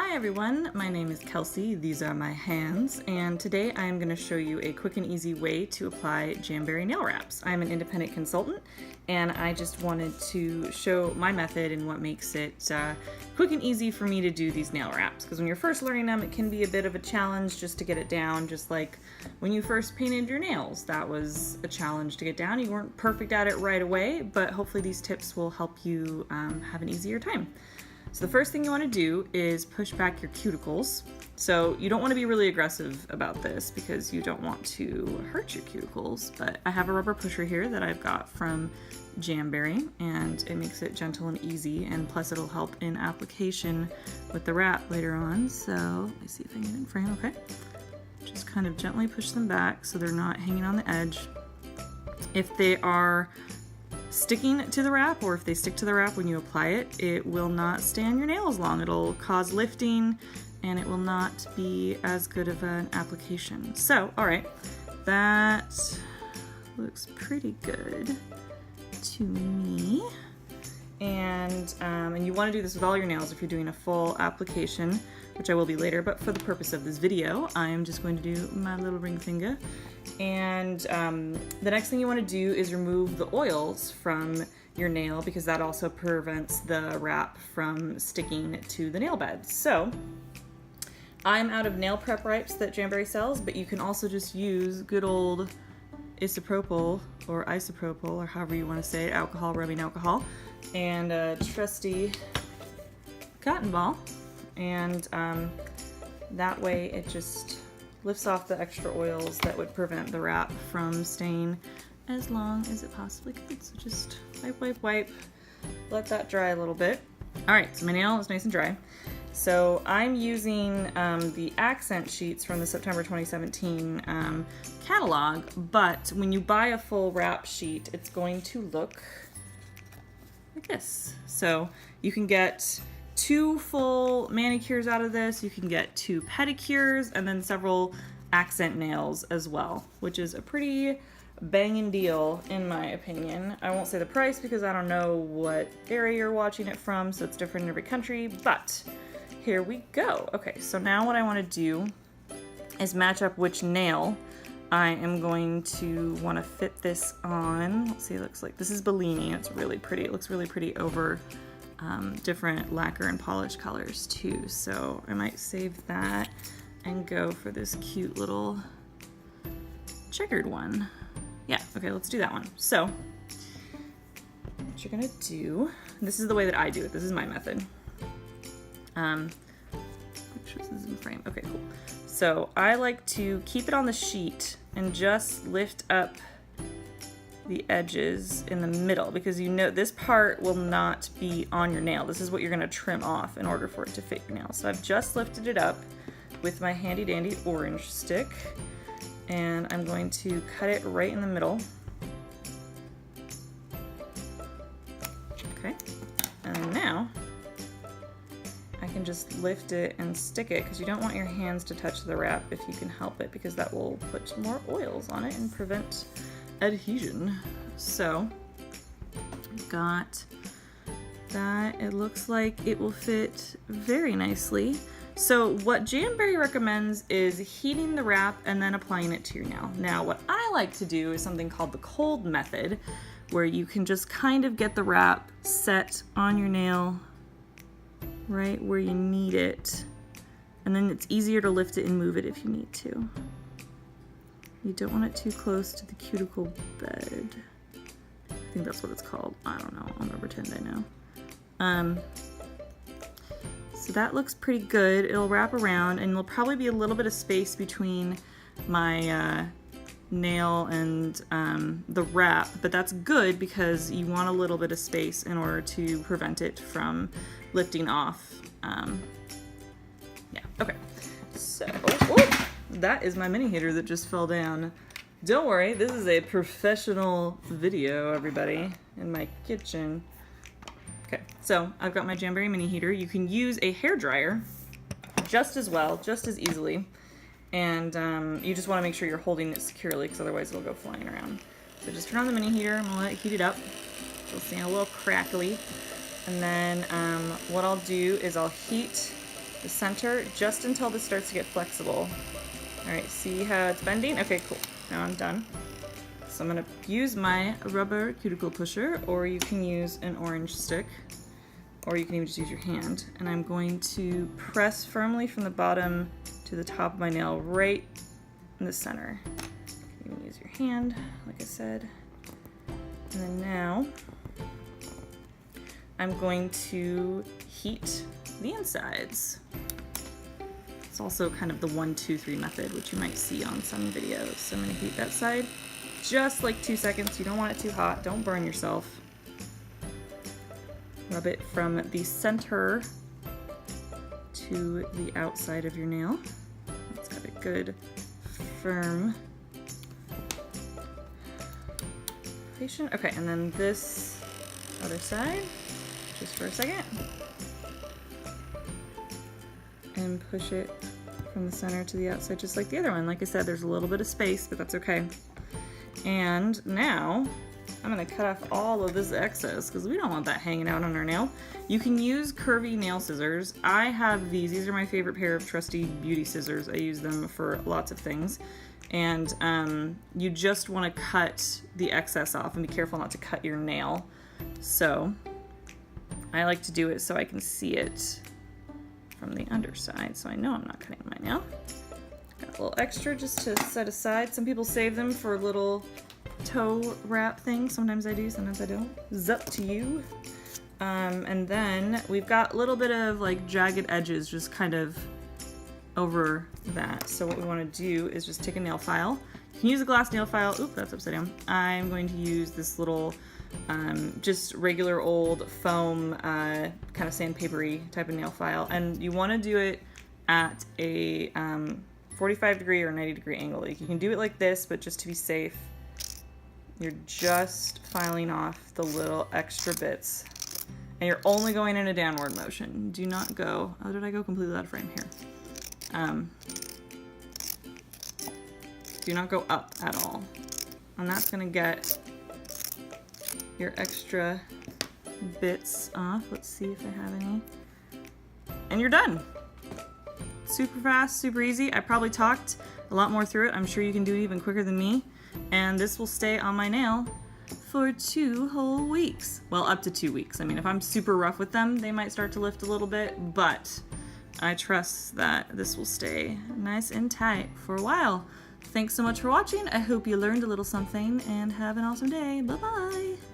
Hi everyone, my name is Kelsey, these are my hands, and today I am going to show you a quick and easy way to apply Jamberry nail wraps. I'm an independent consultant and I just wanted to show my method and what makes it quick and easy for me to do these nail wraps, because when you're first learning them it can be a bit of a challenge just to get it down, just like when you first painted your nails. That was a challenge to get down. You weren't perfect at it right away, but hopefully these tips will help you have an easier time. So the first thing you want to do is push back your cuticles. So you don't want to be really aggressive about this because you don't want to hurt your cuticles, but I have a rubber pusher here that I've got from Jamberry, and it makes it gentle and easy, and plus it'll help in application with the wrap later on. So let me see if I can get it in frame. Okay, just kind of gently push them back so they're not hanging on the edge. If they are sticking to the wrap, or if they stick to the wrap when you apply it, it will not stay on your nails long. It'll cause lifting and it will not be as good of an application. So, all right, that looks pretty good to me. And you want to do this with all your nails if you're doing a full application, which I will be later, but for the purpose of this video, I am just going to do my little ring finger. And the next thing you want to do is remove the oils from your nail, because that also prevents the wrap from sticking to the nail bed. So I'm out of nail prep wipes that Jamberry sells, but you can also just use good old isopropyl or however you want to say it, alcohol, rubbing alcohol, and a trusty cotton ball, and that way it just lifts off the extra oils that would prevent the wrap from staying as long as it possibly could. So just wipe, let that dry a little bit. All right, so my nail is nice and dry. So I'm using the accent sheets from the September 2017 catalog, but when you buy a full wrap sheet, it's going to look like this. So you can get 2 full manicures out of this, you can get 2 pedicures, and then several accent nails as well, which is a pretty banging deal in my opinion. I won't say the price because I don't know what area you're watching it from, so it's different in every country, but here we go. Okay, so now what I want to do is match up which nail I am going to want to fit this on. Let's see, it looks like this is Bellini. It's really pretty. It looks really pretty over different lacquer and polish colors too. So I might save that and go for this cute little checkered one. Yeah, okay, let's do that one. So what you're gonna do, this is the way that I do it. This is my method. Make sure this is in frame. Okay, cool. So I like to keep it on the sheet and just lift up the edges in the middle, because you know this part will not be on your nail. This is what you're going to trim off in order for it to fit your nail. So I've just lifted it up with my handy dandy orange stick, and I'm going to cut it right in the middle. Okay, and now I can just lift it and stick it, because you don't want your hands to touch the wrap if you can help it, because that will put more oils on it and prevent adhesion. So got that. It looks like it will fit very nicely. So what Jamberry recommends is heating the wrap and then applying it to your nail. Now what I like to do is something called the cold method, where you can just kind of get the wrap set on your nail right where you need it, and then it's easier to lift it and move it if you need to. You don't want it too close to the cuticle bed. I think that's what it's called. I don't know. I'll never pretend I know. So that looks pretty good. It'll wrap around, and there'll probably be a little bit of space between my nail and the wrap, but that's good because you want a little bit of space in order to prevent it from lifting off. Yeah, okay. So, that is my mini heater that just fell down. Don't worry, this is a professional video, everybody, in my kitchen. Okay, so I've got my Jamberry mini heater. You can use a hair dryer just as well, just as easily. And you just want to make sure you're holding it securely, because otherwise it'll go flying around. So just turn on the mini heater. I'm gonna let it heat it up. It'll sound a little crackly. And then what I'll do is I'll heat the center just until this starts to get flexible. All right, see how it's bending? Okay, cool. Now I'm done. So I'm gonna use my rubber cuticle pusher, or you can use an orange stick, or you can even just use your hand. And I'm going to press firmly from the bottom to the top of my nail right in the center. You can use your hand, like I said. And then now I'm going to heat the insides. It's also kind of the 1, 2, 3 method, which you might see on some videos. So I'm gonna heat that side just like 2 seconds. You don't want it too hot, don't burn yourself. Rub it from the center to the outside of your nail. It's got a good, firm patient. Okay, and then this other side, just for a second. And push it from the center to the outside, just like the other one. Like I said, there's a little bit of space, but that's okay. And now I'm gonna cut off all of this excess because we don't want that hanging out on our nail. You can use curvy nail scissors. I have these. These are my favorite pair of trusty beauty scissors. I use them for lots of things. And you just want to cut the excess off and be careful not to cut your nail. So I like to do it so I can see it from the underside, so I know I'm not cutting my nail. Got a little extra just to set aside. Some people save them for little toe wrap things. Sometimes I do, sometimes I don't. It's up to you. And then we've got a little bit of like jagged edges just kind of over that. So what we want to do is just take a nail file. You can use a glass nail file. Oop, that's upside down. I'm going to use this little just regular old foam kind of sandpapery type of nail file, and you want to do it at a 45-degree or 90-degree angle. Like you can do it like this, but just to be safe, you're just filing off the little extra bits, and you're only going in a downward motion. Do not go, oh, did I go completely out of frame here? Do not go up at all, and that's gonna get your extra bits off. Let's see if I have any. And you're done. Super fast, super easy. I probably talked a lot more through it. I'm sure you can do it even quicker than me. And this will stay on my nail for 2 whole weeks. Well, up to 2 weeks. I mean, if I'm super rough with them, they might start to lift a little bit, but I trust that this will stay nice and tight for a while. Thanks so much for watching. I hope you learned a little something, and have an awesome day. Bye-bye.